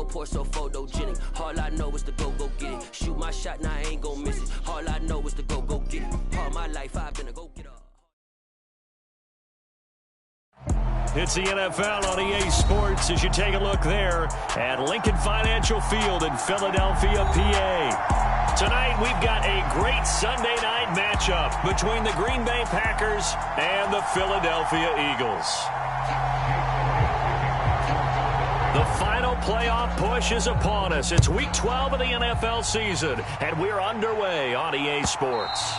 no poor, so photogenic. All I know is to go get it. Shoot my shot, now I ain't gon' miss it. All I know is to go get it. All my life I've been a go-getter. It's the NFL on EA Sports as you take a look there at Lincoln Financial Field in Philadelphia, PA. Tonight we've got a great Sunday night matchup between the Green Bay Packers and the Philadelphia Eagles. The final playoff push is upon us. It's Week 12 of the NFL season, and we're underway on EA Sports.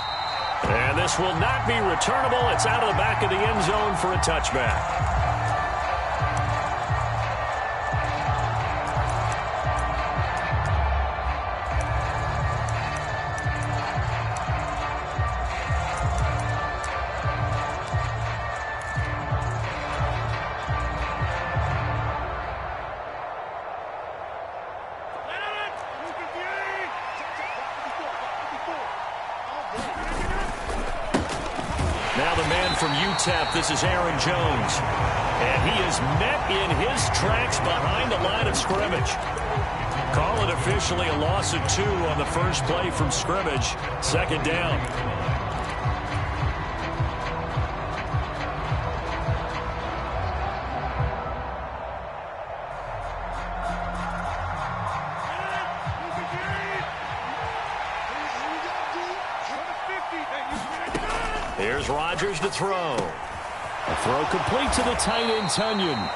And this will not be returnable. It's out of the back of the end zone for a touchback. Now the man from UTEP, this is Aaron Jones. And he is met in his tracks behind the line of scrimmage. Call it officially a loss of 2 on the first play from scrimmage. Second down. Here's Rodgers to throw. A throw complete to the tight end, Tunyon.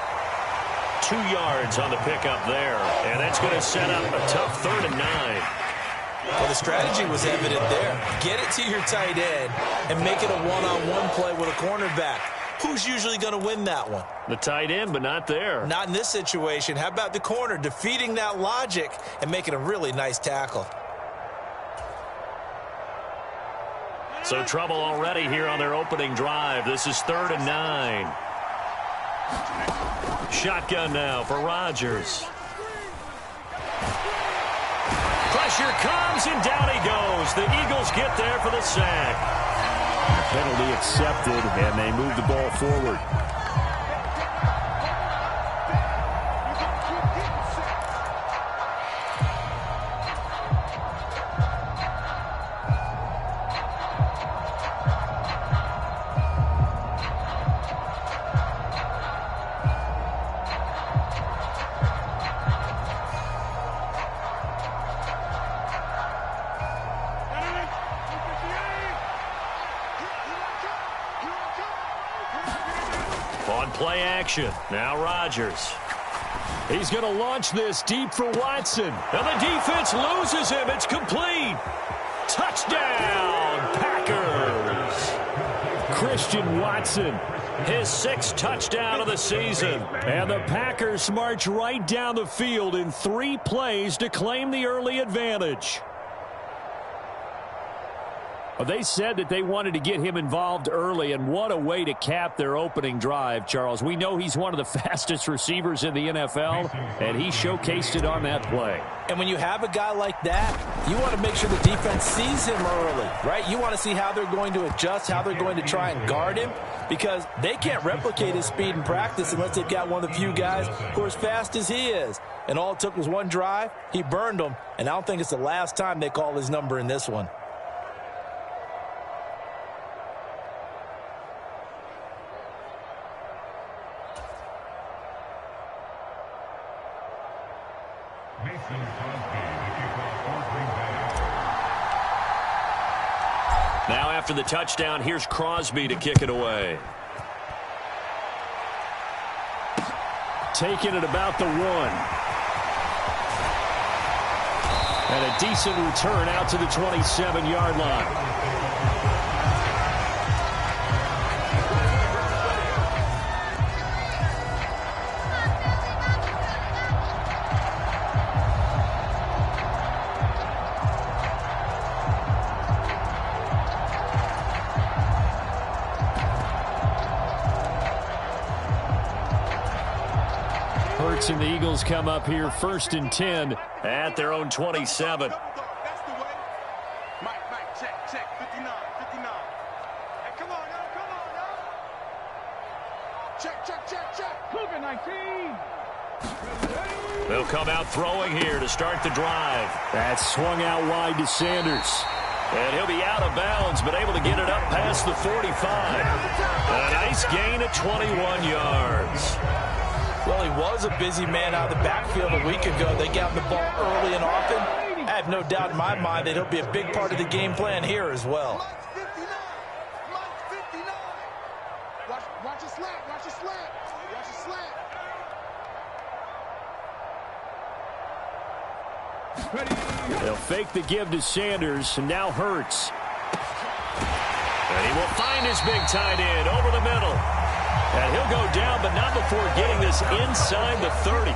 2 yards on the pickup there, and that's going to set up a tough 3rd and 9. Well, the strategy was evident there. Get it to your tight end and make it a one-on-one play with a cornerback. Who's usually going to win that one? The tight end, but not there. Not in this situation. How about the corner defeating that logic and making a really nice tackle? So trouble already here on their opening drive. This is 3rd and 9. Shotgun now for Rodgers. Pressure comes, and down he goes. The Eagles get there for the sack. The penalty accepted, and they move the ball forward. On play action, now Rodgers. He's going to launch this deep for Watson. And the defense loses him. It's complete. Touchdown, Packers. Christian Watson, his 6th touchdown of the season. And the Packers march right down the field in 3 plays to claim the early advantage. Well, they said that they wanted to get him involved early, and what a way to cap their opening drive, Charles. We know he's one of the fastest receivers in the NFL, and he showcased it on that play. And when you have a guy like that, you want to make sure the defense sees him early, right? You want to see how they're going to adjust, how they're going to try and guard him, because they can't replicate his speed in practice unless they've got one of the few guys who are as fast as he is. And all it took was one drive. He burned them, and I don't think it's the last time they call his number in this one. Now after the touchdown, here's Crosby to kick it away. Taking it about the 1. And a decent return out to the 27-yard line. And the Eagles come up here 1st and 10 at their own 27. That's the way. Mike, check. 59. Hey, come on now. Check. Cougar 19. They'll come out throwing here to start the drive. That swung out wide to Sanders. And he'll be out of bounds, but able to get it up past the 45. A nice gain of 21 yards. Well, he was a busy man out of the backfield a week ago. They got him the ball early and often. I have no doubt in my mind that he'll be a big part of the game plan here as well. Watch a slant, watch a slant, watch a slant. They'll fake the give to Sanders, and now Hurts. And he will find his big tight end over the middle. And he'll go down, but not before getting this inside the 30.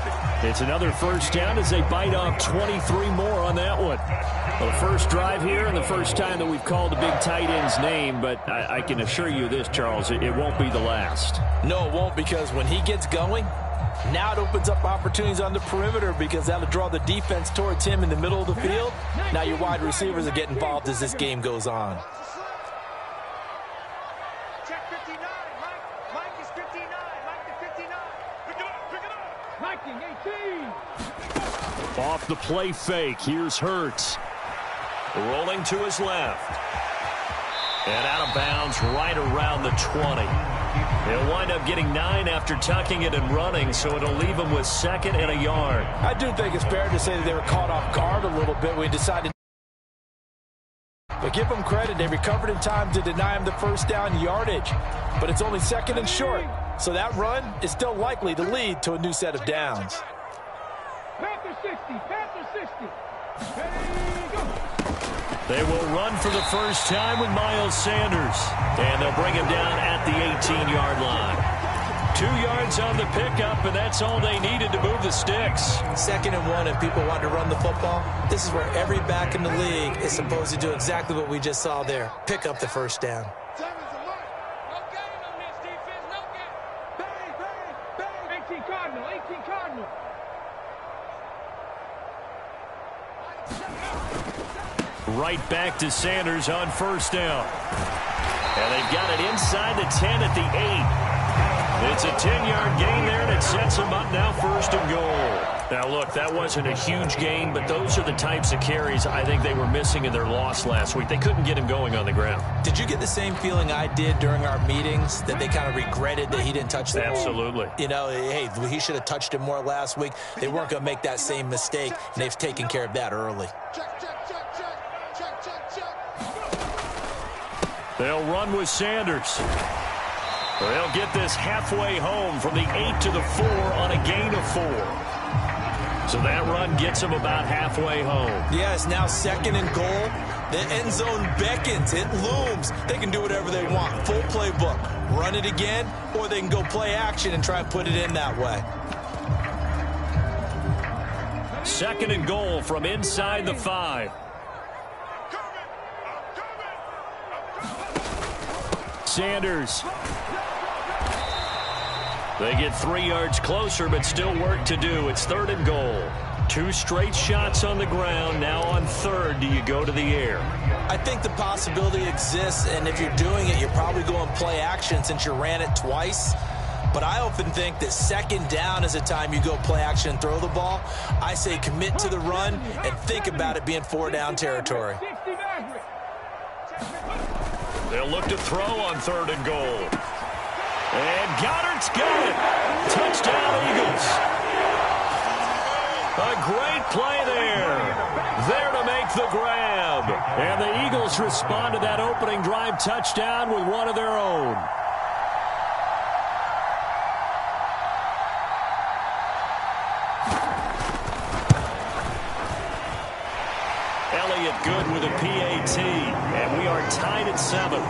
It's another first down as they bite off 23 more on that one. Well, the first drive here and the first time that we've called the big tight end's name, but I can assure you this, Charles, it won't be the last. No, it won't, because when he gets going, now it opens up opportunities on the perimeter because that'll draw the defense towards him in the middle of the field. Now your wide receivers are getting involved as this game goes on. Check 59, Mike is 59, Mike to 59. Pick it up. Viking 18. Off the play fake, here's Hurts. Rolling to his left. And out of bounds right around the 20. He'll wind up getting 9 after tucking it and running, so it'll leave him with 2nd and a yard. I do think it's fair to say that they were caught off guard a little bit when he decided. But give them credit, they recovered in time to deny him the first down yardage. But it's only 2nd and short, so that run is still likely to lead to a new set of downs. Panther 60, Panther 60. They will run for the first time with Miles Sanders. And they'll bring him down at the 18-yard line. 2 yards on the pickup, and that's all they needed to move the sticks. 2nd and 1, and people want to run the football. This is where every back in the league is supposed to do exactly what we just saw there. Pick up the first down. No game on this defense, no game. Bang, bang, bang. 18 Cardinal, 18 Cardinal. Right back to Sanders on first down. And they've got it inside the 10 at the 8. It's a 10-yard gain there, and it sets them up now 1st and goal. Now, look, that wasn't a huge gain, but those are the types of carries I think they were missing in their loss last week. They couldn't get him going on the ground. Did you get the same feeling I did during our meetings, that they kind of regretted that he didn't touch the ball? Absolutely. You know, hey, he should have touched it more last week. They weren't going to make that same mistake, and they've taken care of that early. Check, check, check, check. Check, check, check. They'll run with Sanders. They'll get this halfway home from the 8 to the 4 on a gain of 4. So that run gets them about halfway home. Yeah, it's now 2nd and goal. The end zone beckons. It looms. They can do whatever they want. Full playbook. Run it again, or they can go play action and try and put it in that way. 2nd and goal from inside the 5. Sanders. They get 3 yards closer, but still work to do. It's 3rd and goal. 2 straight shots on the ground. Now on 3rd, do you go to the air? I think the possibility exists, and if you're doing it, you're probably going play action since you ran it twice. But I often think that 2nd down is a time you go play action and throw the ball. I say commit to the run and think about it being 4-down territory. They'll look to throw on 3rd and goal. And Goddard's got it. Touchdown, Eagles. A great play there. There to make the grab. And the Eagles respond to that opening drive touchdown with one of their own. Elliott good with a PAT. And we are tied at 7.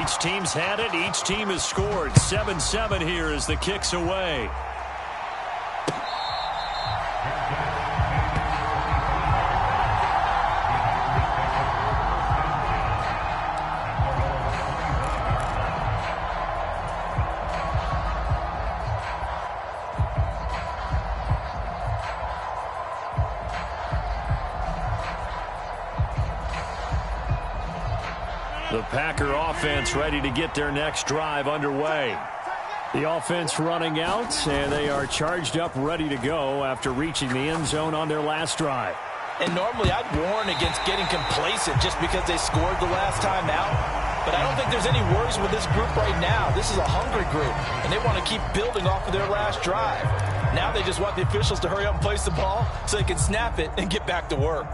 Each team's had it. Each team has scored. 7-7 here as the kick's away. The Packer offense ready to get their next drive underway. The offense running out, and they are charged up, ready to go after reaching the end zone on their last drive. And normally I'd warn against getting complacent just because they scored the last time out. But I don't think there's any worries with this group right now. This is a hungry group, and they want to keep building off of their last drive. Now they just want the officials to hurry up and place the ball so they can snap it and get back to work.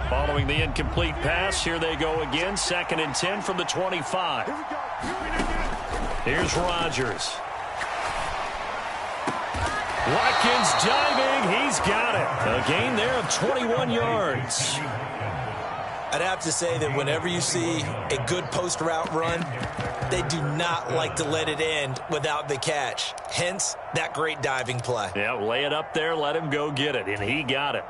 Following the incomplete pass, here they go again. 2nd and 10 from the 25. Here's Rodgers. Watkins diving. He's got it. A gain there of 21 yards. I'd have to say that whenever you see a good post route run, they do not like to let it end without the catch. Hence, that great diving play. Yeah, lay it up there, let him go get it, and he got it.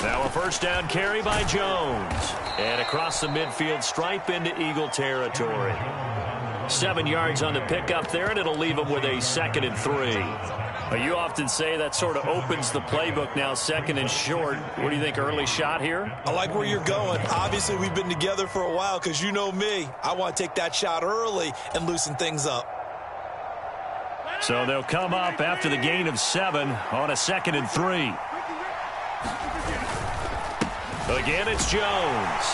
Now a first down carry by Jones. And across the midfield stripe into Eagle territory. 7 yards on the pickup there, and it'll leave them with a 2nd and 3. You often say that sort of opens the playbook now, 2nd and short. What do you think, early shot here? I like where you're going. Obviously, we've been together for a while because you know me. I want to take that shot early and loosen things up. So they'll come up after the gain of 7 on a 2nd and 3. Again, it's Jones.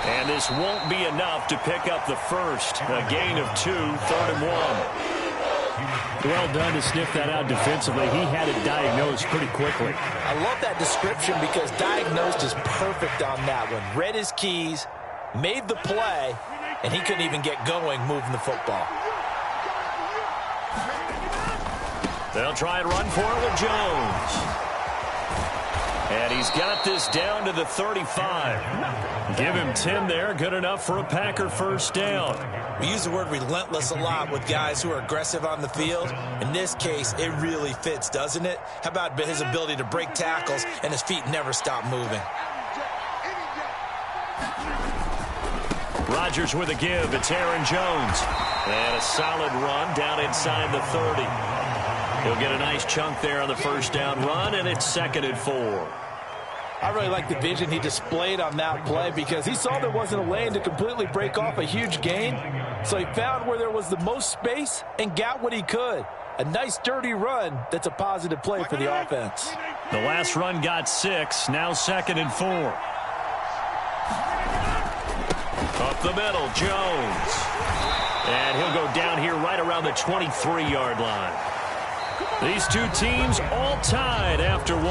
And this won't be enough to pick up the first. A gain of 2, 3rd and 1. Well done to sniff that out defensively. He had it diagnosed pretty quickly. I love that description because diagnosed is perfect on that one. Read his keys, made the play, and he couldn't even get going moving the football. They'll try and run for it with Jones. And he's got this down to the 35. Give him 10 there. Good enough for a Packer first down. We use the word relentless a lot with guys who are aggressive on the field. In this case, it really fits, doesn't it? How about his ability to break tackles and his feet never stop moving? Rodgers with a give. It's Aaron Jones. And a solid run down inside the 30. He'll get a nice chunk there on the first down run, and it's 2nd and 4. I really like the vision he displayed on that play because he saw there wasn't a lane to completely break off a huge gain. So he found where there was the most space and got what he could. A nice, dirty run that's a positive play for the offense. The last run got 6. Now 2nd and 4. Up the middle, Jones. And he'll go down here right around the 23-yard line. These two teams all tied after 1.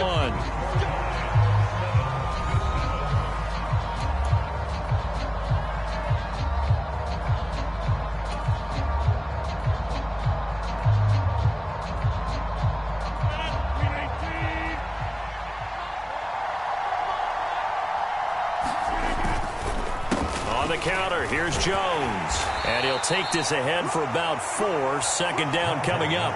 On the counter, here's Jones. And he'll take this ahead for about 4. 2nd down coming up.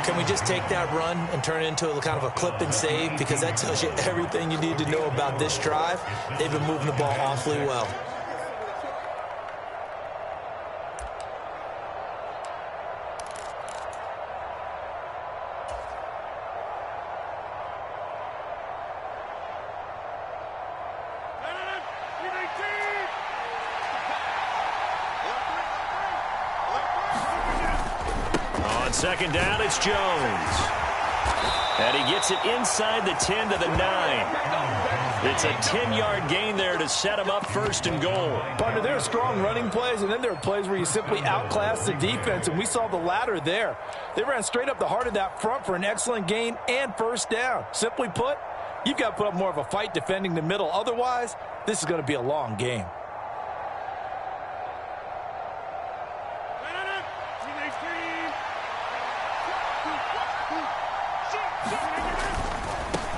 Can we just take that run and turn it into a kind of a clip and save? Because that tells you everything you need to know about this drive. They've been moving the ball awfully well. Second down, it's Jones. And he gets it inside the 10 to the 9. It's a 10-yard gain there to set him up 1st and goal. Partner, there are strong running plays, and then there are plays where you simply outclass the defense, and we saw the latter there. They ran straight up the heart of that front for an excellent gain and 1st down. Simply put, you've got to put up more of a fight defending the middle. Otherwise, this is going to be a long game.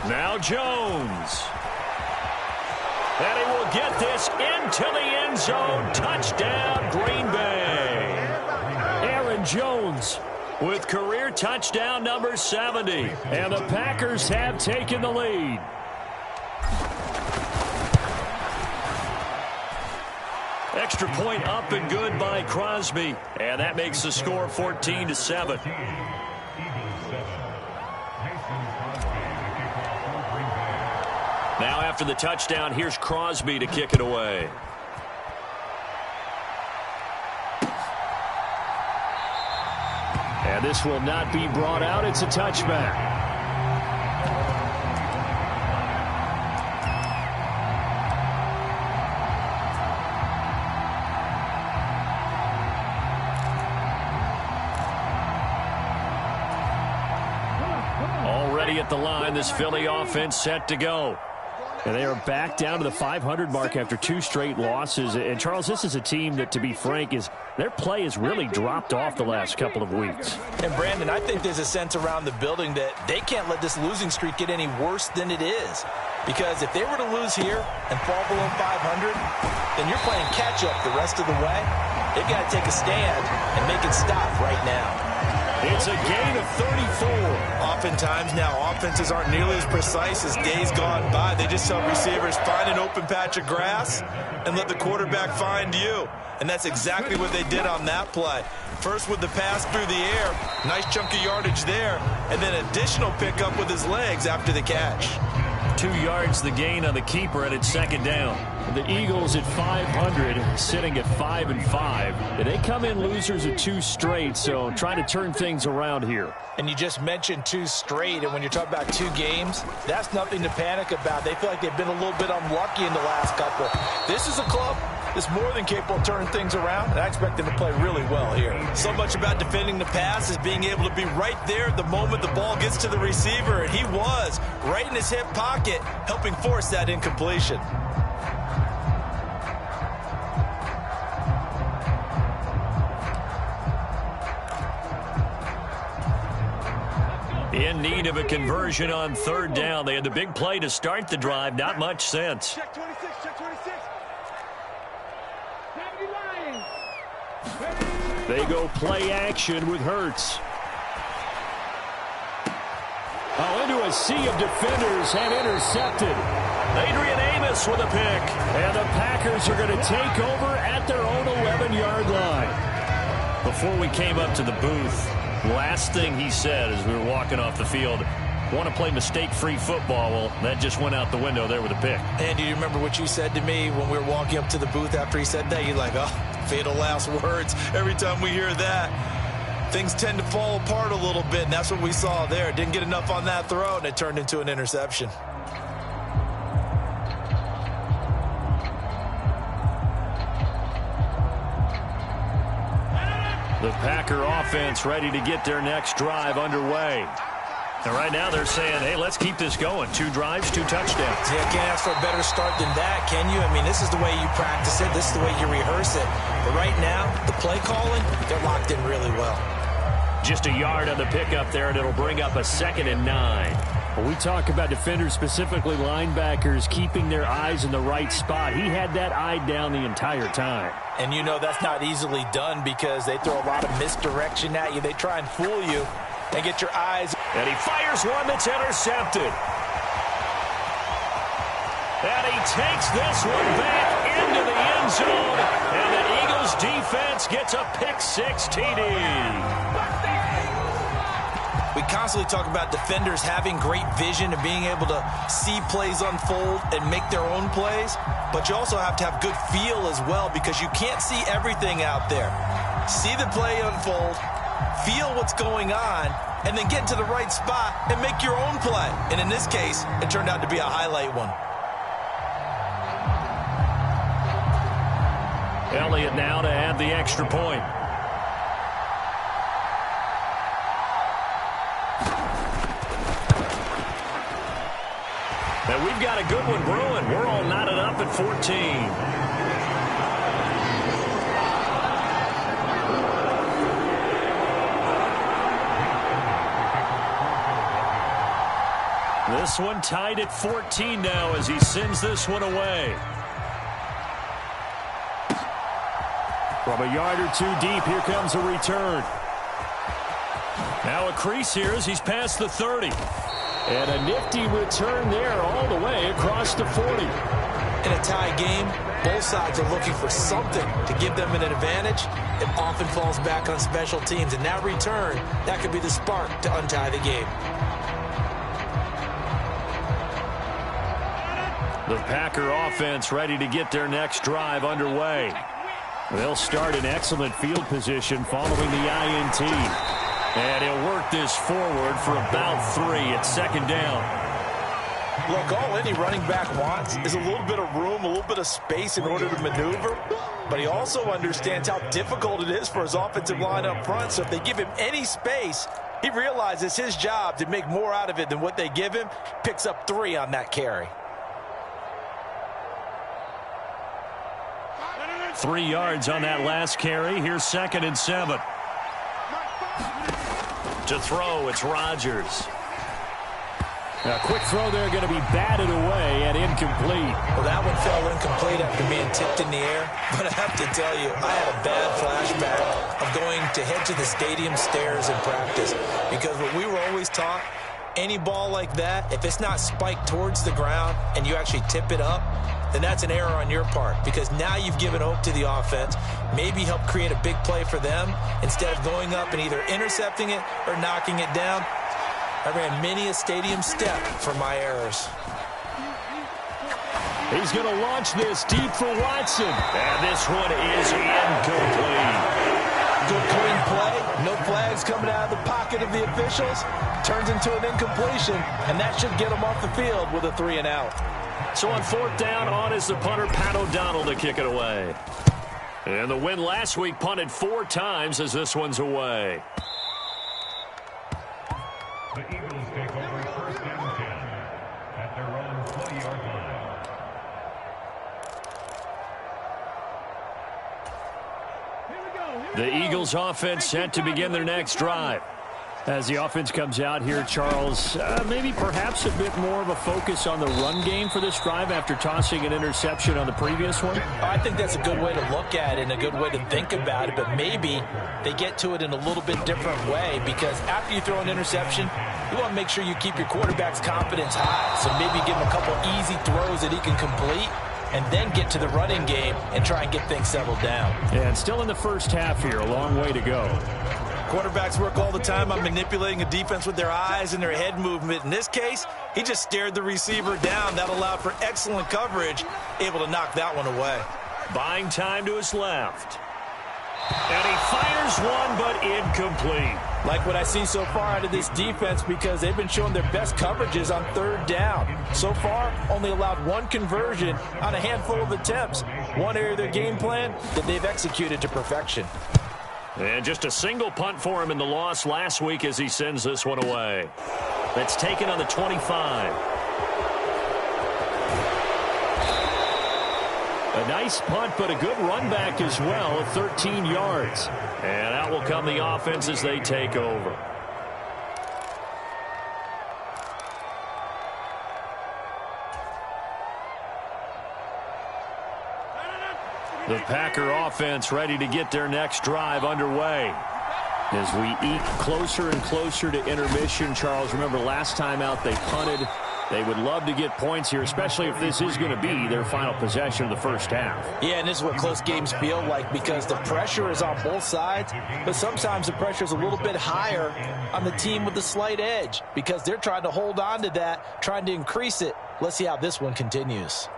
Now Jones. And he will get this into the end zone. Touchdown, Green Bay. Aaron Jones with career touchdown number 70. And the Packers have taken the lead. Extra point up and good by Crosby. And that makes the score 14-7. Now after the touchdown, here's Crosby to kick it away. And this will not be brought out. It's a touchback. Already at the line, this Philly offense set to go. And they are back down to the 500 mark after 2 straight losses. And, Charles, this is a team that, to be frank, their play has really dropped off the last couple of weeks. And, Brandon, I think there's a sense around the building that they can't let this losing streak get any worse than it is. Because if they were to lose here and fall below 500, then you're playing catch-up the rest of the way. They've got to take a stand and make it stop right now. It's a gain of 34. Oftentimes now, offenses aren't nearly as precise as days gone by. They just tell receivers, find an open patch of grass and let the quarterback find you. And that's exactly what they did on that play. First with the pass through the air, nice chunk of yardage there, and then additional pickup with his legs after the catch. 2 yards the gain on the keeper, and it's second down. The Eagles at 500, sitting at 5-5. They come in losers of 2 straight, so trying to turn things around here. And you just mentioned 2 straight, and when you're talking about 2 games, that's nothing to panic about. They feel like they've been a little bit unlucky in the last couple. This is a club that's more than capable of turning things around, and I expect them to play really well here. So much about defending the pass is being able to be right there the moment the ball gets to the receiver, and he was right in his hip pocket, helping force that incompletion. In need of a conversion on 3rd down. They had the big play to start the drive. Not much sense. Check 26, check 26. They go play action with Hurts. Oh, into a sea of defenders and intercepted. Adrian Amos with a pick. And the Packers are going to take over at their own 11-yard line. Before we came up to the booth, last thing he said as we were walking off the field, want to play mistake-free football. Well, that just went out the window there with a pick. And do you remember what you said to me when we were walking up to the booth after he said that? You're like, oh, fatal last words. Every time we hear that, things tend to fall apart a little bit, and that's what we saw there. Didn't get enough on that throw, and it turned into an interception. The Packer offense ready to get their next drive underway. And right now they're saying, hey, let's keep this going. 2 drives, 2 touchdowns. Yeah, can't ask for a better start than that, can you? I mean, this is the way you practice it. This is the way you rehearse it. But right now, the play calling, they're locked in really well. Just a yard on the pickup there, and it'll bring up a 2nd and 9. When we talk about defenders, specifically linebackers, keeping their eyes in the right spot, he had that eye down the entire time. And you know that's not easily done because they throw a lot of misdirection at you. They try and fool you and get your eyes. And he fires one that's intercepted. And he takes this one back into the end zone. And the Eagles defense gets a pick-6 TD. We constantly talk about defenders having great vision and being able to see plays unfold and make their own plays. But you also have to have good feel as well because you can't see everything out there. See the play unfold, feel what's going on, and then get into the right spot and make your own play. And in this case, it turned out to be a highlight one. Elliott now to add the extra point. And we've got a good one brewing. We're all knotted up at 14. This one tied at 14 now as he sends this one away. From a yard or 2 deep, here comes a return. Now a crease here as he's past the 30. And a nifty return there all the way across the 40. In a tie game, both sides are looking for something to give them an advantage. It often falls back on special teams. And that return, that could be the spark to untie the game. The Packer offense ready to get their next drive underway. They'll start in excellent field position following the INT. And he'll work this forward for about 3. It's second down. Look, all any running back wants is a little bit of room, a little bit of space in order to maneuver. But he also understands how difficult it is for his offensive line up front. So if they give him any space, he realizes his job to make more out of it than what they give him. Picks up 3 on that carry. 3 yards on that last carry. Here's 2nd and 7. To throw, it's Rodgers. A quick throw there, going to be batted away and incomplete. Well, that one fell incomplete after being tipped in the air. But I have to tell you, I had a bad flashback of going to head to the stadium stairs in practice. Because what we were always taught, any ball like that, if it's not spiked towards the ground and you actually tip it up, then that's an error on your part, because now you've given hope to the offense, maybe help create a big play for them instead of going up and either intercepting it or knocking it down. I ran many a stadium step for my errors. He's going to launch this deep for Watson. And this one is incomplete. Good clean play. No flags coming out of the pocket of the officials. Turns into an incompletion, and that should get him off the field with a 3 and out. So on 4th down, on is the punter, Pat O'Donnell, to kick it away. And the win last week punted 4 times as this one's away. The Eagles take over 1st and 10 at their own 20-yard line. The Eagles offense set to begin their next drive. As the offense comes out here, Charles, maybe perhaps a bit more of a focus on the run game for this drive after tossing an interception on the previous one? I think that's a good way to look at it and a good way to think about it, but maybe they get to it in a little bit different way, because after you throw an interception, you want to make sure you keep your quarterback's confidence high. So maybe give him a couple easy throws that he can complete, and then get to the running game and try and get things settled down. And still in the first half here, a long way to go. Quarterbacks work all the time on manipulating a defense with their eyes and their head movement. In this case, he just stared the receiver down. That allowed for excellent coverage, able to knock that one away. Buying time to his left. And he fires one, but incomplete. Like what I see so far out of this defense, because they've been showing their best coverages on 3rd down. So far, only allowed 1 conversion on a handful of attempts. One area of their game plan that they've executed to perfection. And just a single punt for him in the loss last week as he sends this one away. That's taken on the 25. A nice punt, but a good run back as well at 13 yards. And out will come the offense as they take over. The Packer offense ready to get their next drive underway. As we eke closer and closer to intermission, Charles, remember last time out they punted. They would love to get points here, especially if this is going to be their final possession of the first half. Yeah, and this is what close games feel like, because the pressure is on both sides, but sometimes the pressure is a little bit higher on the team with the slight edge, because they're trying to hold on to that, trying to increase it. Let's see how this one continues.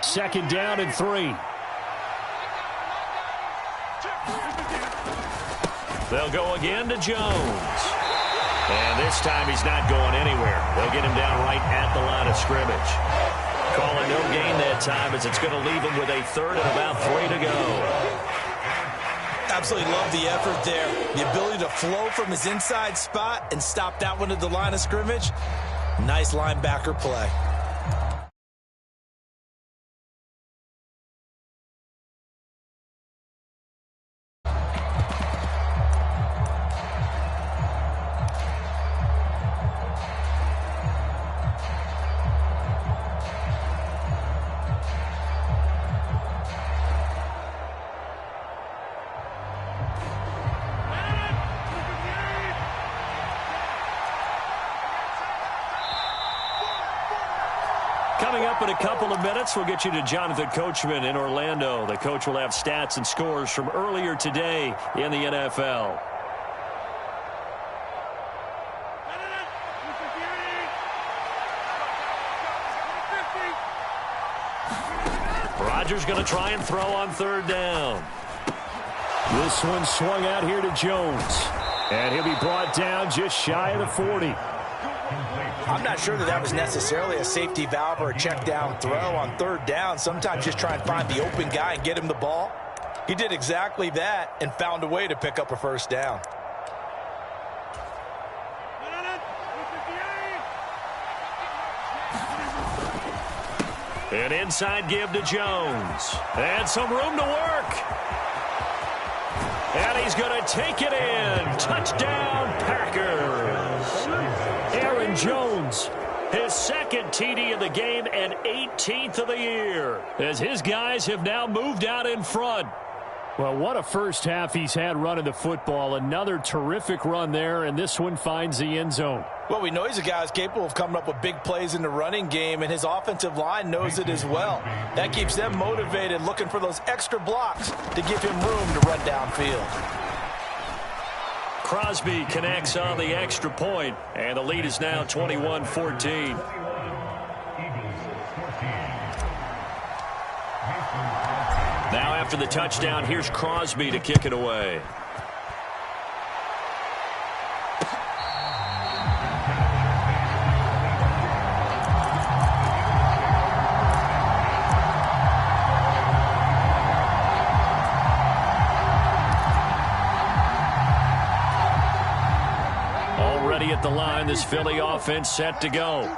Second down and 3. They'll go again to Jones. And this time he's not going anywhere. They'll get him down right at the line of scrimmage. Calling no gain that time, as it's going to leave him with a 3rd and about 3 to go. Absolutely love the effort there. The ability to flow from his inside spot and stop that one at the line of scrimmage. Nice linebacker play. Coming up in a couple of minutes, we'll get you to Jonathan Coachman in Orlando. The coach will have stats and scores from earlier today in the NFL. Rodgers going to try and throw on third down. This one swung out here to Jones. And he'll be brought down just shy of the 40. I'm not sure that was necessarily a safety valve or a check down throw on third down. Sometimes just try and find the open guy and get him the ball. He did exactly that and found a way to pick up a first down. An inside give to Jones. And some room to work. And he's going to take it in. Touchdown, Packers. Aaron Jones, his second TD of the game and 18th of the year, as his guys have now moved out in front. Well, what a first half he's had running the football. Another terrific run there, and this one finds the end zone. Well, we know he's a guy who's capable of coming up with big plays in the running game, and his offensive line knows it as well. That keeps them motivated, looking for those extra blocks to give him room to run downfield. Crosby connects on the extra point, and the lead is now 21-14. Now after the touchdown, here's Crosby to kick it away. Already at the line, this Philly offense set to go.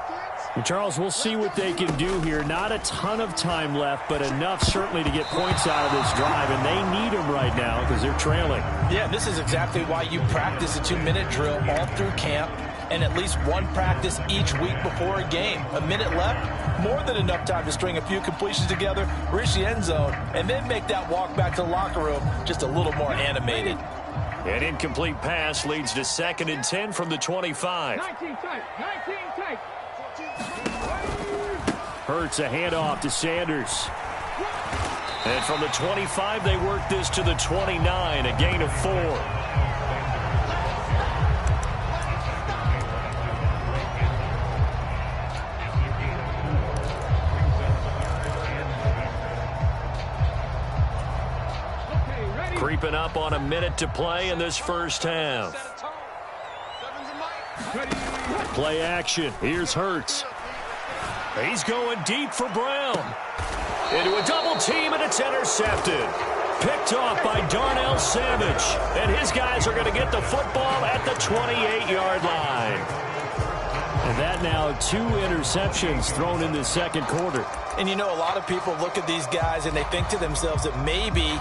And Charles, we'll see what they can do here. Not a ton of time left, but enough certainly to get points out of this drive, and they need them right now because they're trailing. Yeah, this is exactly why you practice a 2-minute drill all through camp and at least one practice each week before a game. A minute left, more than enough time to string a few completions together, reach the end zone, and then make that walk back to the locker room just a little more animated. An incomplete pass leads to 2nd and 10 from the 25. 19 take. Hurts a handoff to Sanders. And from the 25, they work this to the 29, a gain of 4. Creeping up on a minute to play in this first half. Play action. Here's Hurts. He's going deep for Brown. Into a double team, and it's intercepted. Picked off by Darnell Savage. And his guys are going to get the football at the 28-yard line. And that now 2 interceptions thrown in the second quarter. And you know, a lot of people look at these guys and they think to themselves that maybe,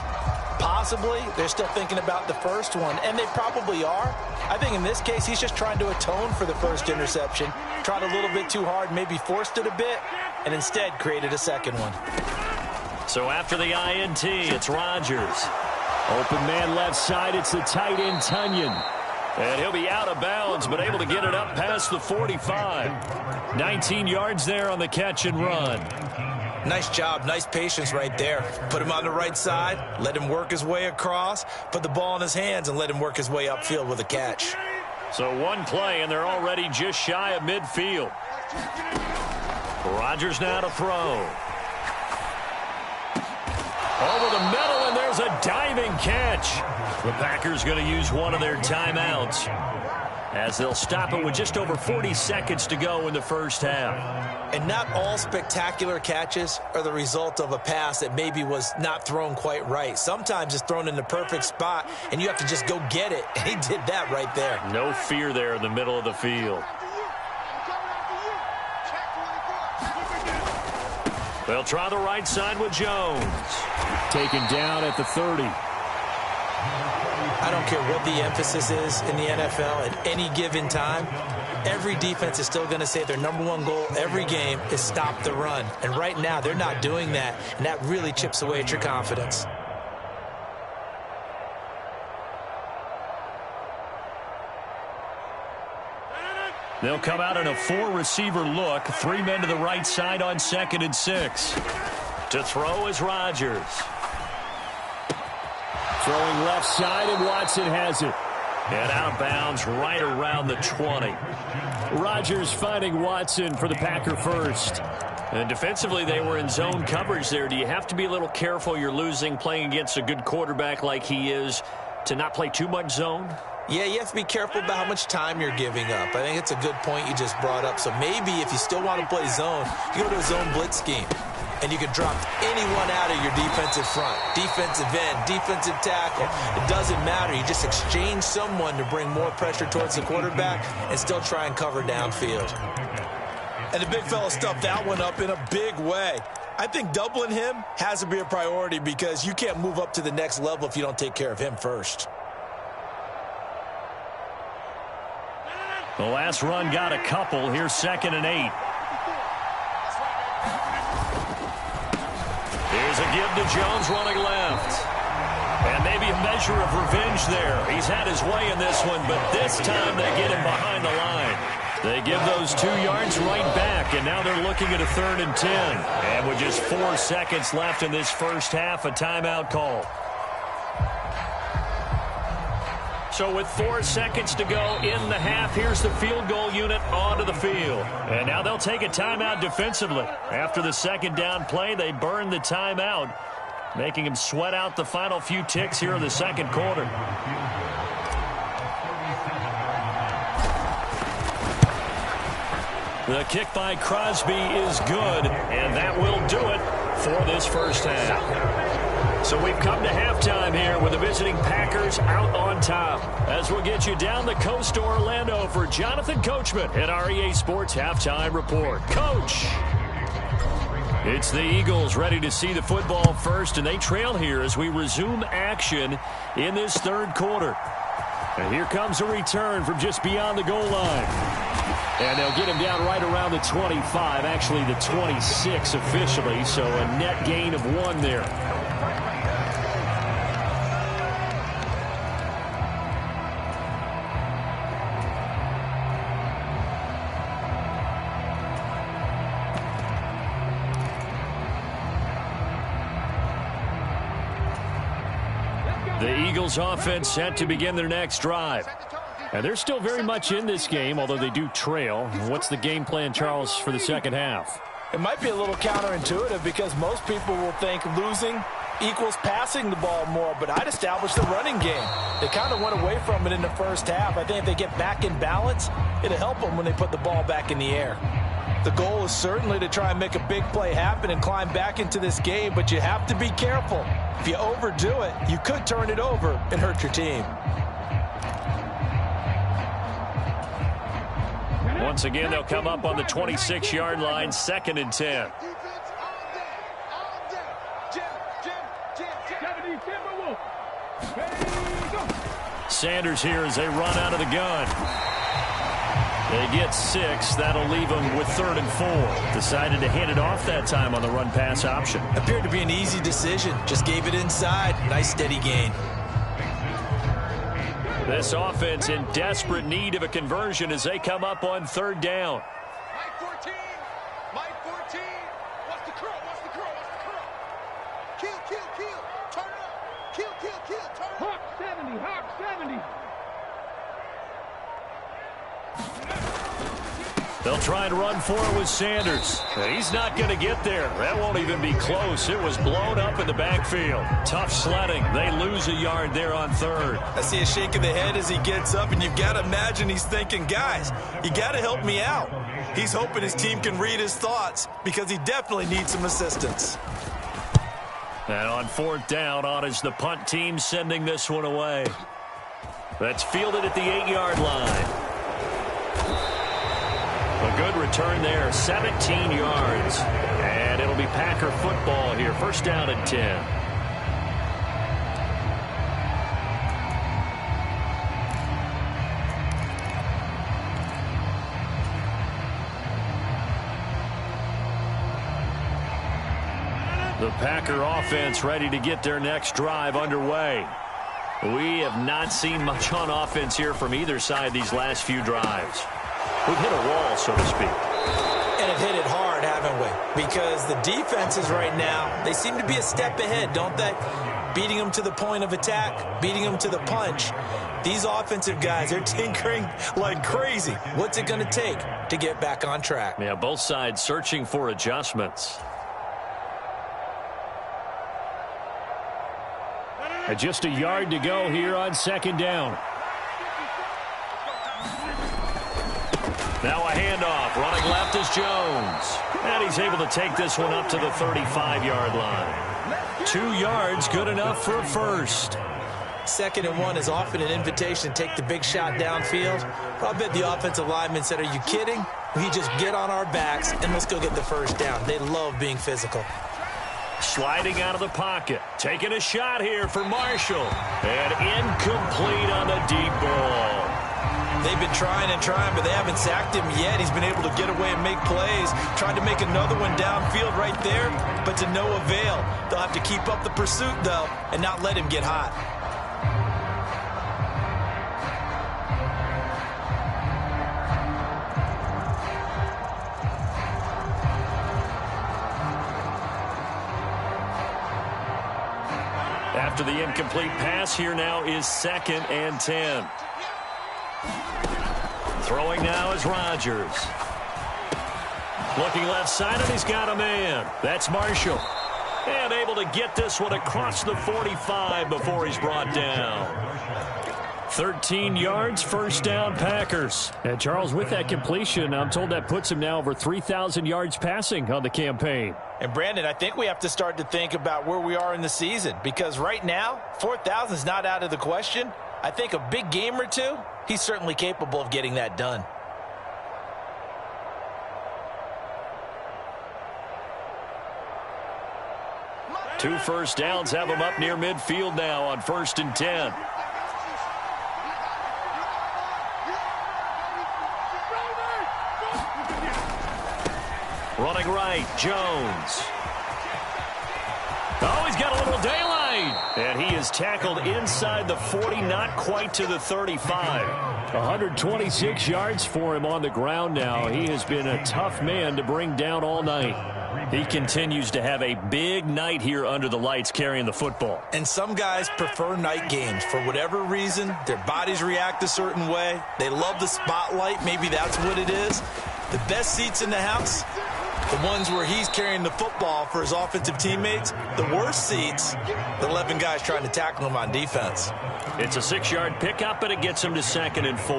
possibly, they're still thinking about the first one. And they probably are. I think in this case, he's just trying to atone for the first interception. Tried a little bit too hard, maybe forced it a bit, and instead created a second one. So after the INT, it's Rodgers. Open man left side, it's the tight end, Tunyon. And he'll be out of bounds, but able to get it up past the 45. 19 yards there on the catch and run. Nice job, nice patience right there. Put him on the right side, let him work his way across, put the ball in his hands, and let him work his way upfield with a catch. So one play, and they're already just shy of midfield. Rodgers now to throw. Over the middle, and there's a diving catch. The Packers going to use one of their timeouts as they'll stop it with just over 40 seconds to go in the first half. And not all spectacular catches are the result of a pass that maybe was not thrown quite right. Sometimes it's thrown in the perfect spot, and you have to just go get it. And he did that right there. No fear there in the middle of the field. They'll try the right side with Jones. Taken down at the 30. I don't care what the emphasis is in the NFL at any given time. Every defense is still going to say their #1 goal every game is stop the run. And right now, they're not doing that, and that really chips away at your confidence. They'll come out in a 4-receiver look. 3 men to the right side on 2nd and 6. To throw is Rodgers. Throwing left side, and Watson has it. And out of bounds right around the 20. Rodgers finding Watson for the Packer first. And defensively, they were in zone coverage there. Do you have to be a little careful? You're losing playing against a good quarterback like he is to not play too much zone? Yeah, you have to be careful about how much time you're giving up. I think it's a good point you just brought up. So maybe if you still want to play zone, you go to a zone blitz scheme. And you can drop anyone out of your defensive front, defensive end, defensive tackle. It doesn't matter. You just exchange someone to bring more pressure towards the quarterback and still try and cover downfield. And the big fella stuffed that one up in a big way. I think doubling him has to be a priority because you can't move up to the next level if you don't take care of him first. The last run got a couple. Here's 2nd and 8. Here's a give to Jones running left. And maybe a measure of revenge there. He's had his way in this one, but this time they get him behind the line. They give those 2 yards right back, and now they're looking at a 3rd and 10. And with just 4 seconds left in this first half, a timeout call. So with 4 seconds to go in the half, here's the field goal unit onto the field. And now they'll take a timeout defensively. After the 2nd down play, they burn the timeout, making them sweat out the final few ticks here in the 2nd quarter. The kick by Crosby is good, and that will do it for this first half. So we've come to halftime here with the visiting Packers out on top. As we'll get you down the coast to Orlando for Jonathan Coachman at our EA Sports Halftime Report. Coach! It's the Eagles ready to see the football first, and they trail here as we resume action in this 3rd quarter. And here comes a return from just beyond the goal line. And they'll get him down right around the 25, actually the 26 officially, so a net gain of 1 there. The Eagles offense set to begin their next drive. And they're still very much in this game, although they do trail. What's the game plan, Charles, for the 2nd half? It might be a little counterintuitive because most people will think losing equals passing the ball more, but I'd establish the running game. They kind of went away from it in the first half. I think if they get back in balance, it'll help them when they put the ball back in the air. The goal is certainly to try and make a big play happen and climb back into this game, but you have to be careful. If you overdo it, you could turn it over and hurt your team. Once again, they'll come up on the 26-yard line, 2nd and 10. Sanders here as they run out of the gun. They get 6. That'll leave them with 3rd and 4. Decided to hand it off that time on the run-pass option. Appeared to be an easy decision. Just gave it inside. Nice steady gain. This offense in desperate need of a conversion as they come up on 3rd down. Mike 14. Mike 14. What's the curl? What's the curl? What's the curl? Kill, kill, kill. Turn it up. Kill, kill, kill. Turn it up. Hawk 70. Hawk 70. They'll try and run for it with Sanders. He's not going to get there. That won't even be close. It was blown up in the backfield. Tough sledding. They lose a yard there on 3rd. I see a shake of the head as he gets up, and you've got to imagine he's thinking, guys, you got to help me out. He's hoping his team can read his thoughts because he definitely needs some assistance. And on 4th down, on is the punt team sending this one away. That's fielded at the 8-yard line. A good return there, 17 yards. And it'll be Packer football here. 1st down and 10. The Packer offense ready to get their next drive underway. We have not seen much on offense here from either side these last few drives. We've hit a wall, so to speak. And have hit it hard, haven't we? Because the defenses right now, they seem to be a step ahead, don't they? Beating them to the point of attack, beating them to the punch. These offensive guys, they're tinkering like crazy. What's it going to take to get back on track? Yeah, both sides searching for adjustments. And just a yard to go here on second down. Now a handoff. Running left is Jones. And he's able to take this one up to the 35-yard line. 2 yards, good enough for a first. 2nd and 1 is often an invitation to take the big shot downfield. I bet the offensive lineman said, are you kidding? We just get on our backs and let's go get the first down. They love being physical. Sliding out of the pocket. Taking a shot here for Marshall. And incomplete on the deep ball. They've been trying and trying, but they haven't sacked him yet. He's been able to get away and make plays. Tried to make another one downfield right there, but to no avail. They'll have to keep up the pursuit, though, and not let him get hot. After the incomplete pass, here now is 2nd and 10. Throwing now is Rodgers. Looking left side, and he's got a man. That's Marshall. And able to get this one across the 45 before he's brought down. 13 yards, first down, Packers. And Charles, with that completion, I'm told that puts him now over 3,000 yards passing on the campaign. And Brandon, I think we have to start to think about where we are in the season, because right now, 4,000 is not out of the question. I think a big game or two, he's certainly capable of getting that done. Two first downs have him up near midfield now on 1st and 10. Running right, Jones. Oh, he's got a little daylight. And he is tackled inside the 40, not quite to the 35. 126 yards for him on the ground now. He has been a tough man to bring down all night. He continues to have a big night here under the lights carrying the football. And some guys prefer night games. For whatever reason, their bodies react a certain way. They love the spotlight. Maybe that's what it is. The best seats in the house, the ones where he's carrying the football for his offensive teammates. The worst seats, the 11 guys trying to tackle him on defense. It's a 6-yard pickup, and it gets him to 2nd and 4.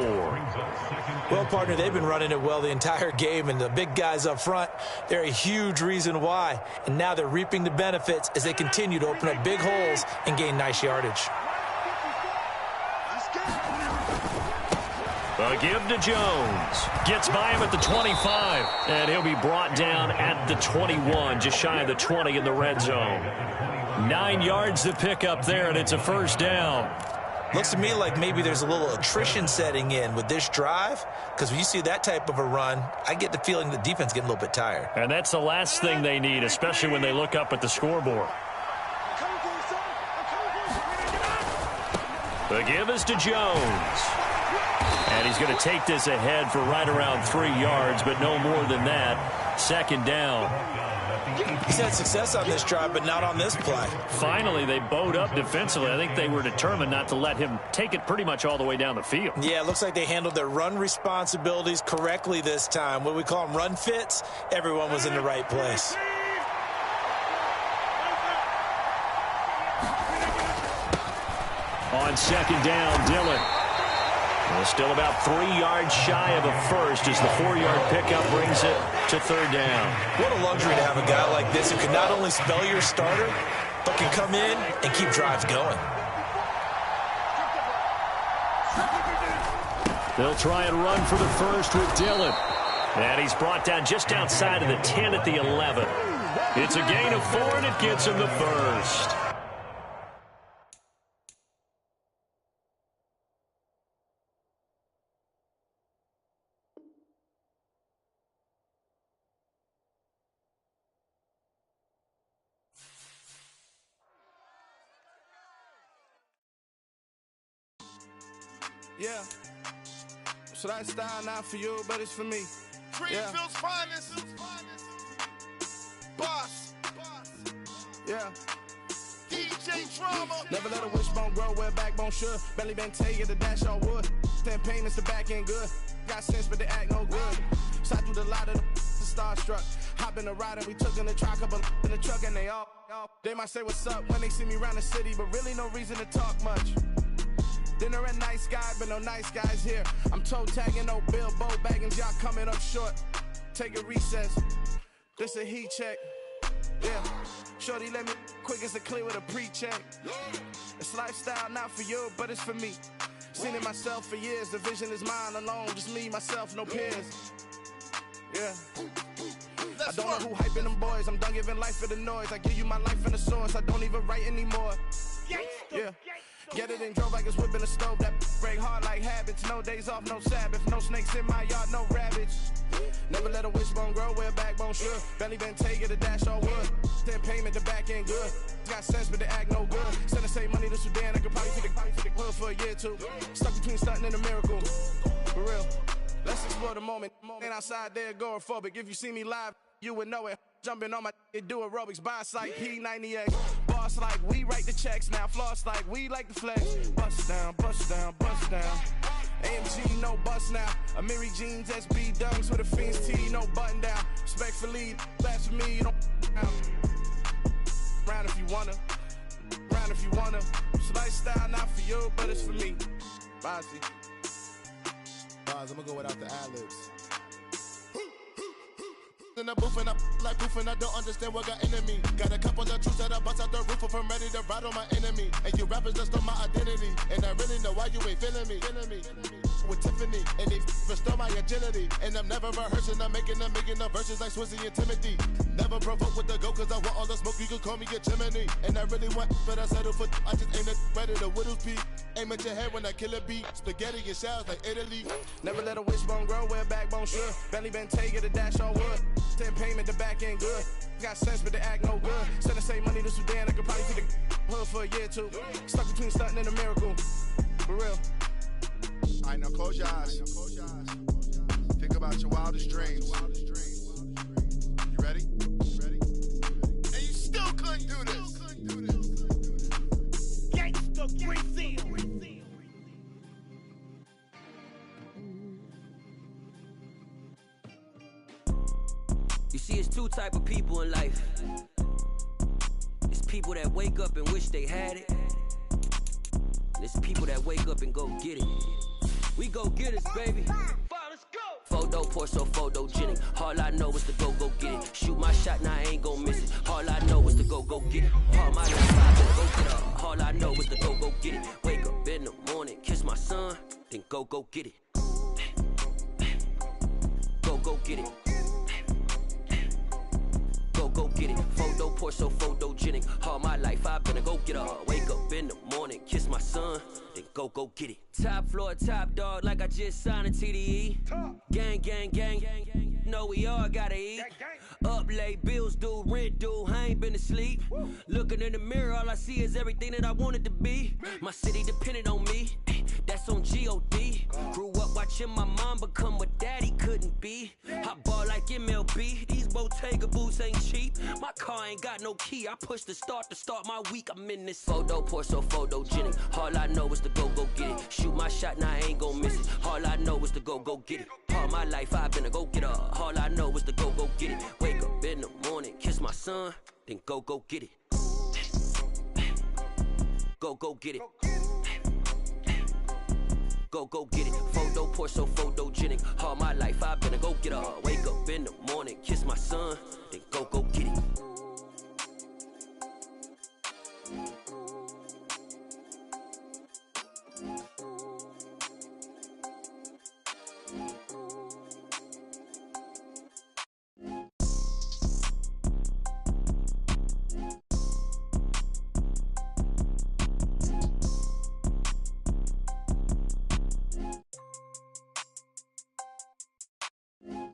Well, partner, they've been running it well the entire game, and the big guys up front, they're a huge reason why. And now they're reaping the benefits as they continue to open up big holes and gain nice yardage. A give to Jones. Gets by him at the 25. And he'll be brought down at the 21, just shy of the 20 in the red zone. 9 yards to pick up there, and it's a first down. Looks to me like maybe there's a little attrition setting in with this drive, because when you see that type of a run, I get the feeling the defense getting a little bit tired. And that's the last thing they need, especially when they look up at the scoreboard. The give is to Jones. And he's going to take this ahead for right around 3 yards, but no more than that. 2nd down. He's had success on this drive, but not on this play. Finally, they bowed up defensively. I think they were determined not to let him take it pretty much all the way down the field. Yeah, it looks like they handled their run responsibilities correctly this time. What we call them run fits, everyone was in the right place. On 2nd down, Dillon. Well, still about 3 yards shy of a first as the 4-yard pickup brings it to 3rd down. What a luxury to have a guy like this who can not only spell your starter, but can come in and keep drives going. They'll try and run for the first with Dillon. And he's brought down just outside of the 10 at the 11. It's a gain of 4, and it gets him the first. Yeah. So that style not for you, but it's for me. Greenfield's finest. Boss. Yeah. DJ Drama. Never let a wishbone grow where a backbone should. Belly been take the dash all wood. 10 payments, the back end good. Got sense, but they act no good. So I threw the lot of the starstruck. Hop in the ride and we took in the truck, up in the truck, and they all. They might say what's up when they see me around the city, but really no reason to talk much. Dinner at nice guy, but no nice guys here. I'm toe tagging, no Bilbo bagging, y'all coming up short. Take a recess. This a heat check. Yeah. Shorty let me quick as a clear with a pre-check. It's lifestyle not for you, but it's for me. Seen it myself for years. The vision is mine alone. Just me, myself, no peers. Yeah. I don't know who hyping them boys. I'm done giving life for the noise. I give you my life in the source. I don't even write anymore. Yeah. Get it and drove like it's whipping a stove. That break hard like habits. No days off, no Sabbath. No snakes in my yard, no rabbits. Never let a wishbone grow where a backbone should. Belly been take it, a dash all wood. 10 payment, the back end good. Got sense, but they act no good. Send the same money to Sudan. I could probably take the hood for a year or two. Stuck between stunting and a miracle. For real. Let's explore the moment. Ain't outside there agoraphobic. If you see me live, you would know it. Jumping on my do aerobics, boss like P90X. Boss like we write the checks now. Floss like we like the flex. Bust down, bust down, bust down. AMG, no bust now. Amiri jeans, SB dunks with a Fiends T, no button down. Respectfully, that's for me, you don't round if you wanna. Round if you wanna. It's lifestyle not for you, but it's for me. Bossy. I'm gonna go without the ad-libs. In the booth and I like proof and I don't understand what got into me. Got a couple of truths that I bust out the roof if I'm ready to ride on my enemy. And you rappers just stole my identity, and I really know why you ain't feeling me. With Tiffany, and they restore my agility. And I'm never rehearsing, I'm making the verses like Swizzy and Timothy. Never provoke with the go, cause I want all the smoke, you can call me a chimney. And I really want, but I settle for, I just aim it better the Whittles beat. Aim at your head when I kill a beat. Spaghetti and shells like Italy. Never let a wishbone grow where a backbone should. Belly been take it, a dash all wood. 10 payment, the back end good. Got sense, but they act no good. Send the same money to Sudan, I could probably take the hood for a year or two. Stuck between stunting and a miracle. For real. Alright, now close your eyes. Think about your wildest dreams. You ready? And you still couldn't do this. Gangsta Brazil. You see, it's two type of people in life. It's people that wake up and wish they had it. And it's people that wake up and go get it. We go get it, baby. Let's go. Photo pour so photogenic. All I know is to go get it. Shoot my shot, now I ain't gon' miss it. All I know is to go get it. All my life I better go get it. All I know is to go get it. Wake up in the morning, kiss my son, then go get it. Go get it. Go get it. Photo pour so photogenic. All my life I better go get up. Wake up in the morning, kiss my son, then go get it. Top floor, top dog, like I just signed a TDE. Gang. Know we all gotta eat. Up late, bills due, rent due, I ain't been asleep. Looking in the mirror, all I see is everything that I wanted to be. My city depended on me, that's on G.O.D. Grew up watching my mom become what daddy couldn't be. I ball like MLB, these Bottega boots ain't cheap. My car ain't got no key, I push the start to start my week. I'm in this photo pour so photogenic. All I know is to go get it. Shoot my shot, now I ain't gon' miss it. All I know is to go get it. All my life I've been a go getter. All I know is to go get it. Wake up in the morning, kiss my son, then go get it. Go get it. Go get it. Photo pour so photogenic. All my life I've been a go getter. Wake up in the morning, kiss my son, then go get it.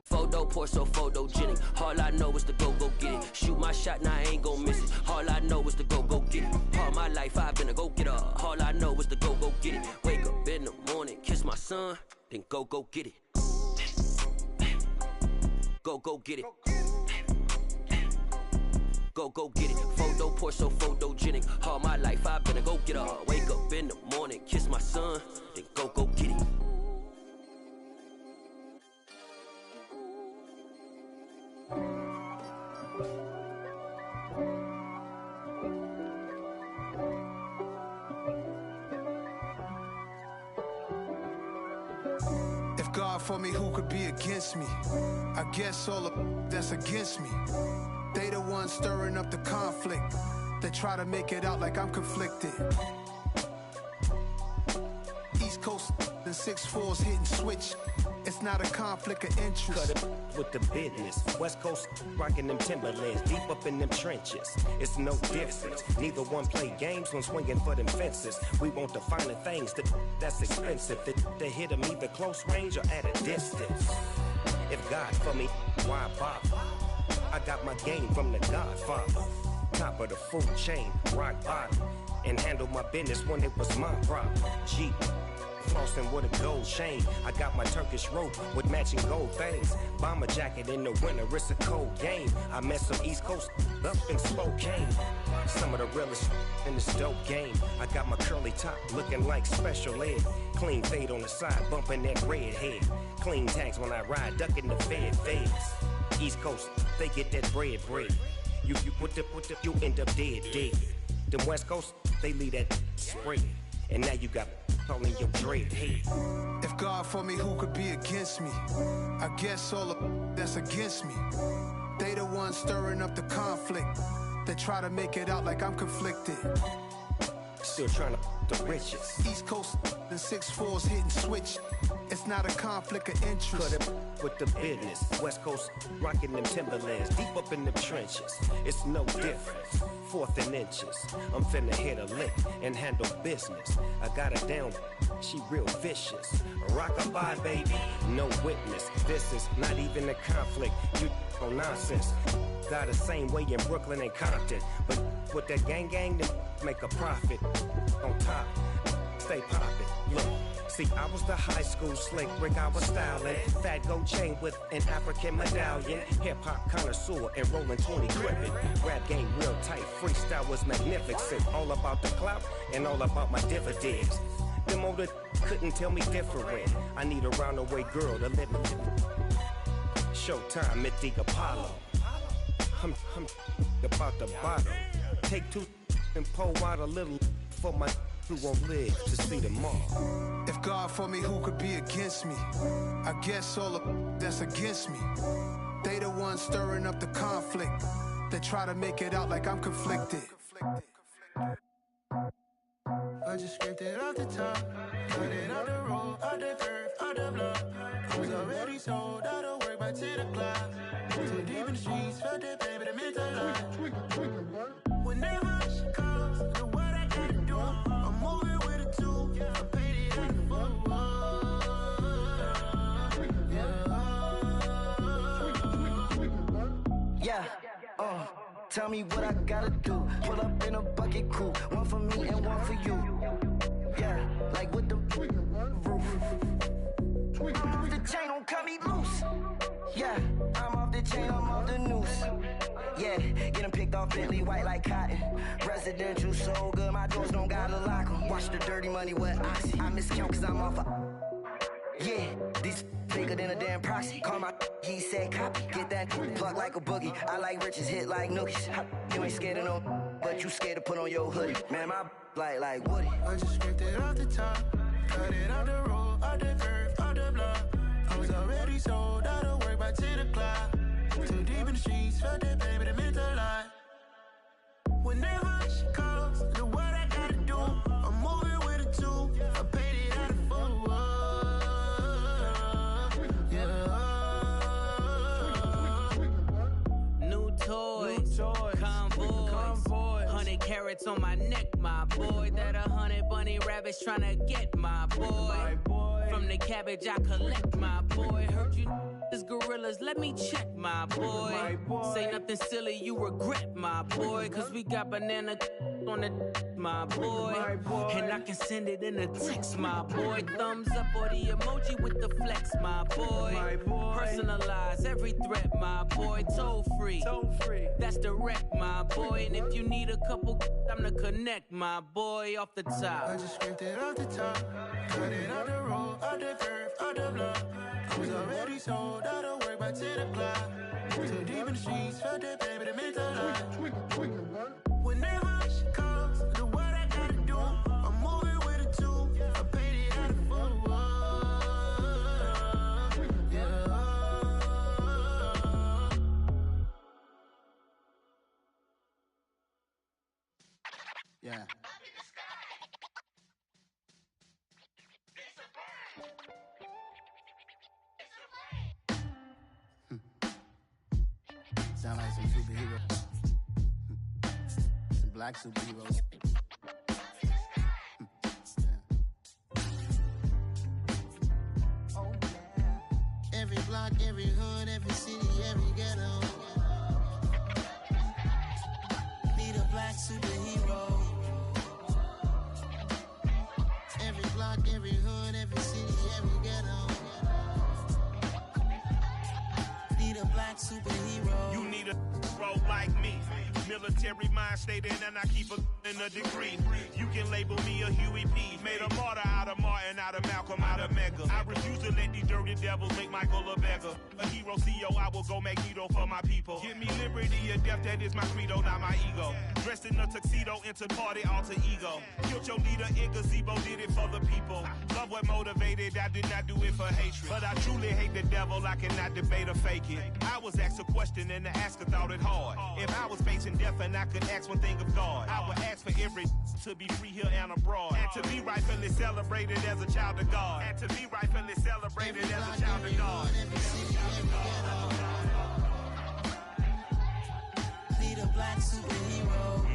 Photo pour so photogenic. All I know is to go get it. Shoot my shot, now I ain't gon' miss it. All I know is to go get it. All my life I've been a go getter. All I know is to go get it. Wake up in the morning, kiss my son, then go get it. Go get it. Go get it. Photo poor, so photogenic. All my life I've been a go getter. Wake up in the morning, kiss my son, then go get it. If God for me, who could be against me? I guess all of that's against me. They the ones stirring up the conflict. They try to make it out like I'm conflicted. East Coast and 6'4's hitting switch. It's not a conflict of interest. Cut it with the business. West Coast rocking them Timberlands, deep up in them trenches. It's no difference. Neither one play games when swinging for them fences. We want the finer things that's expensive. They hit them either close range or at a distance. If God for me, why bother? I got my game from the Godfather. Top of the food chain, rock bottom. And handle my business when it was my problem. Jeep. Flossing with a gold chain. I got my Turkish rope with matching gold things. Bomber jacket in the winter, it's a cold game. I met some East Coast up in Spokane. Some of the realest in this dope game. I got my curly top looking like special ed. Clean fade on the side, bumping that red head. Clean tags when I ride, ducking the feds. East Coast, they get that bread. You you end up dead. Them West Coast, they leave that spray. And now you got all in your dread head. If God for me, who could be against me? I guess all of that's against me. They the ones stirring up the conflict. They try to make it out like I'm conflicted. Still trying to the riches. East Coast and 6'4's hitting switch. It's not a conflict of interest. Cut it with the business. West Coast rocking them Timberlands, deep up in the trenches. It's no difference. 4th and inches. I'm finna hit a lick and handle business. I got her down, she real vicious. Rock-a-bye, baby, no witness. This is not even a conflict. You on nonsense. Got the same way in Brooklyn and Compton. But with that gang, then make a profit. On top, stay poppin'. Look. See, I was the high school slick Rick, I was styling. Fat gold chain with an African medallion. Hip-hop connoisseur and rolling 20 gripping. Rap game real tight, freestyle was magnificent. All about the clout and all about my dividends. Them older couldn't tell me different. I need a roundaway girl to live in. Showtime at the Apollo. I'm about the bottle. Take 2 and pour out a little for my who won't live to see tomorrow. If God for me, who could be against me? I guess all of that's against me. They the ones stirring up the conflict. They try to make it out like I'm conflicted. I just scraped it off the top, cut it out the road, out the curve, out the block. I was already sold out of work by 10 o'clock. Too deep in the streets, felt that baby, the mental lie. Whenever she calls, the what I gotta do, I'm moving with a 2. I paid it out the full. Tell me what I gotta do. Pull up in a bucket crew, one for me and one for you. Yeah, like with the roof. I'm off the chain, don't cut me loose. Yeah, I'm off the chain, I'm off the noose. Yeah, get them picked off Bentley, white like cotton. Residential so good, my doors don't gotta lock them. Watch the dirty money with Oxy. I miscount cause I'm off a... Yeah, these bigger than a damn proxy. Call my he said copy. Get that plug like a boogie. I like riches, hit like nookies. You ain't scared of no, but you scared to put on your hoodie. Man, my like Woody. I just scraped it off the top, cut it out the road, out the curve, out the block. I was already sold out of work by 10 o'clock. Too deep in the streets, felt that baby, the mental lie. Whenever she calls, the what I gotta do, I'm moving with a 2. I paid it out of full. Convoy, 100 carats on my neck, my boy. That 100 bunny rabbits tryna get my boy. From the cabbage I collect, my boy. Heard you This gorillas, let me check, my boy. Say nothing silly, you regret, my boy. Cause we got banana on the my boy. And I can send it in a text, my boy. Thumbs up or the emoji with the flex, my boy. Personalize every threat, my boy. Toll free. That's direct, my boy. And if you need a couple, I'm to connect, my boy, off the top. I just scraped it off the top. Cut it on the road, on the curve, on the block. I was already sold, I don't work by 10 o'clock. Too deep in the streets, felt that baby, the mental lie. Whenever she calls, do what I gotta do. I'm moving with a two, I paid it out of full. Yeah. Sound like some superheroes. Some black superheroes. Oh, yeah. Every block, every hood, every city, every ghetto. Need a black superhero. Every block, every hood, every city, every ghetto. Need a black superhero. You need a role like me. Military mind stated, and I keep a degree. You can label me a Huey P. Made a martyr out of Martin, out of Malcolm, out of Mega. I refuse to let these dirty devils make Michael a beggar. A hero CEO, I will go Magneto for my people. Give me liberty or death, that is my credo, not my ego. Dressed in a tuxedo, into party, alter ego. Killed your leader in gazebo, did it for the people. Love what motivated, I did not do it for hatred. But I truly hate the devil, I cannot debate or fake it. I was asked a question and the asker thought it hard. If I was facing death and I could ask one thing of God, I would ask for every to be free here and abroad. And to be rightfully celebrated as a child of God. And to be rightfully celebrated as a child of God. Need a black superhero.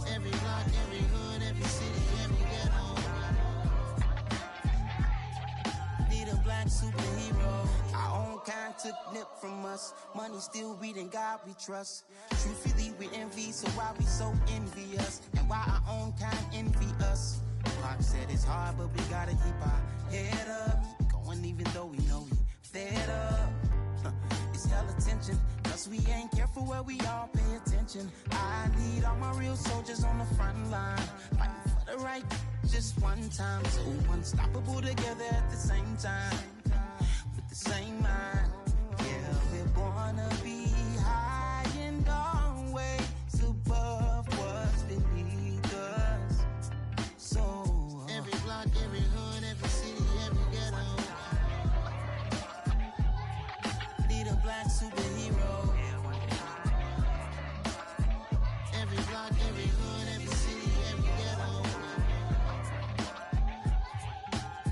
Every block, every hood, every city, every ghetto. Need a black superhero. Our own kind took nip from us. Money still reading God we trust. Truthfully we envy, so why we so envious? And why our own kind envy us? Pop said it's hard, but we gotta keep our head up. Going even though we know we fed up. It's hella tension, cause we ain't careful where we all pay attention. I need all my real soldiers on the front line, fighting for the right just one time. So unstoppable together at the same time, with the same mind. Yeah, we're born to be high and always above what's beneath us. So every block, every hood, every city, every ghetto. Need a black superhero. Every block, every hood, every city, every ghetto.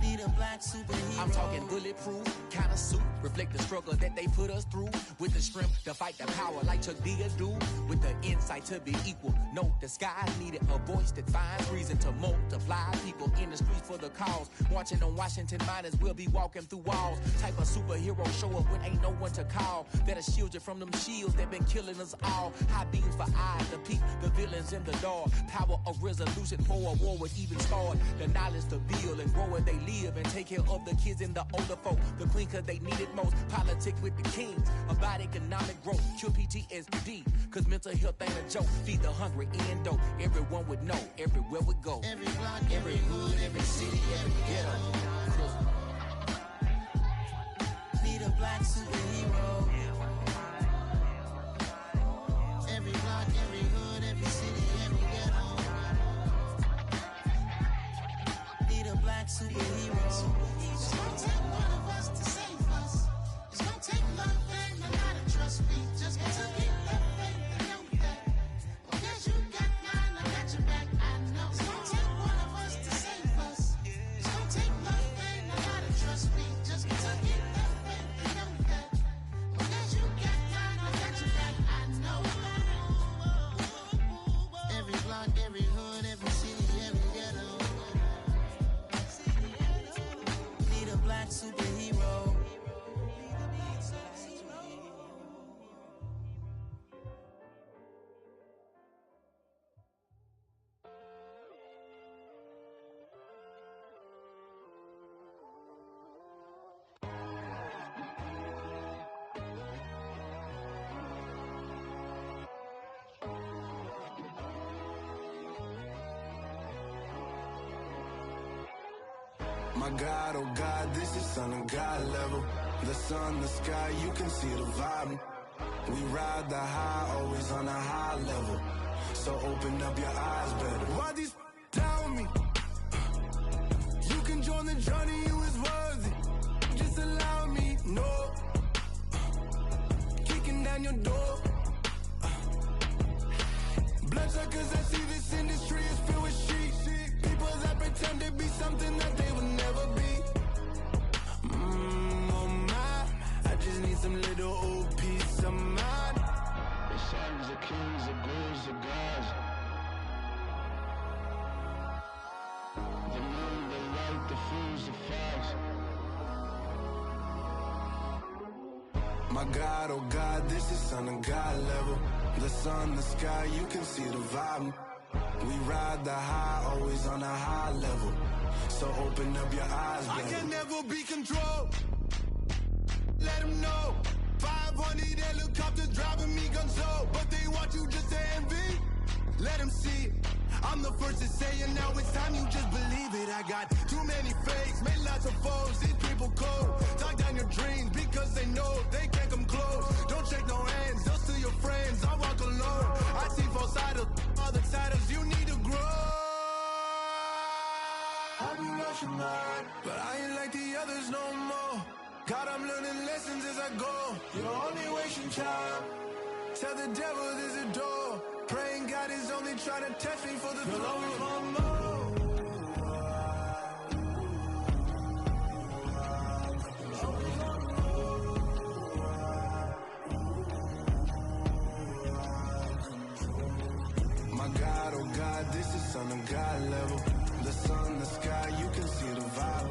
Need a black superhero. I'm talking bulletproof, kind of suit, reflect the struggle that they put us through. With the strength to fight the power like Chuck D do. With the insight to be equal. No disguise needed, a voice that finds reason to multiply. People in the streets for the cause. Marching on Washington miners, we'll be walking through walls. Type of superhero show up when ain't no one to call. That'll shield you from them shields that been killing us all. High beams for eyes to peep the villains in the dark. Power of resolution for a war would even start. The knowledge to build and grow where they live and take care of the kids and the older folk. The queen cause they need it most. Politic with the kings. About economic growth. Cure PTSD. Cause mental health ain't a joke. Feed the hungry and dope. Everyone would know. Everywhere we go. Every block, every hood, every city, every ghetto. Need a black superhero. Every block, every hood, every city, every ghetto. Need a black superhero. It's gonna take one of us to save us. It's gonna take love and a lot of trust. We just got to get that faith and know that. Because you got mine, I got your back, I know. It's gonna take one of us to save us. It's gonna take love and a lot of trust. We just got to get that faith and know that. My God, oh God, this is son of God level. The sun, the sky, you can see the vibe. We ride the high, always on a high level. So open up your eyes better. Why these tell me? You can join the journey, you is worthy. Just allow me, no. Kicking down your door. Bloodsuckers, I see this industry is filled with sheep. People that pretend to be something that they will never be. Oh my, I just need some little old peace of mind. The sons of kings, the ghouls, the gods. The moon, the light, the fools, the facts. My God, oh God, this is son of God level. The sun, the sky, you can see the vibe. We ride the high, always on a high level. So open up your eyes, baby. I can never be controlled. Let them know. 500 helicopters driving me gonzo. But they want you just to envy. Let them see it. I'm the first to say it, now it's time you just believe it. I got too many fakes, made lots of foes. These people cold. Talk down your dreams because they know they can't come close. Don't shake no hands, they'll steal your friends. I walk alone. I see false idols, other titles. You need to grow. I be rushing mine, but I ain't like the others no more. God, I'm learning lessons as I go. You're only wasting time. Tell the devil there's a door. Praying God is only trying to test me for the throne. You'll always want more. My God, oh God, this is son of God level. The sun, the sky, you can see the vibe.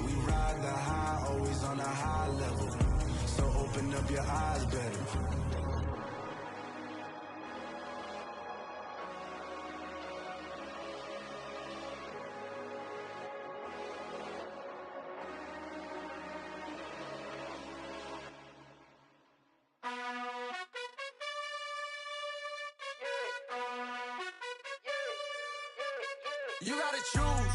We ride the high, always on a high level. So open up your eyes better. You gotta choose.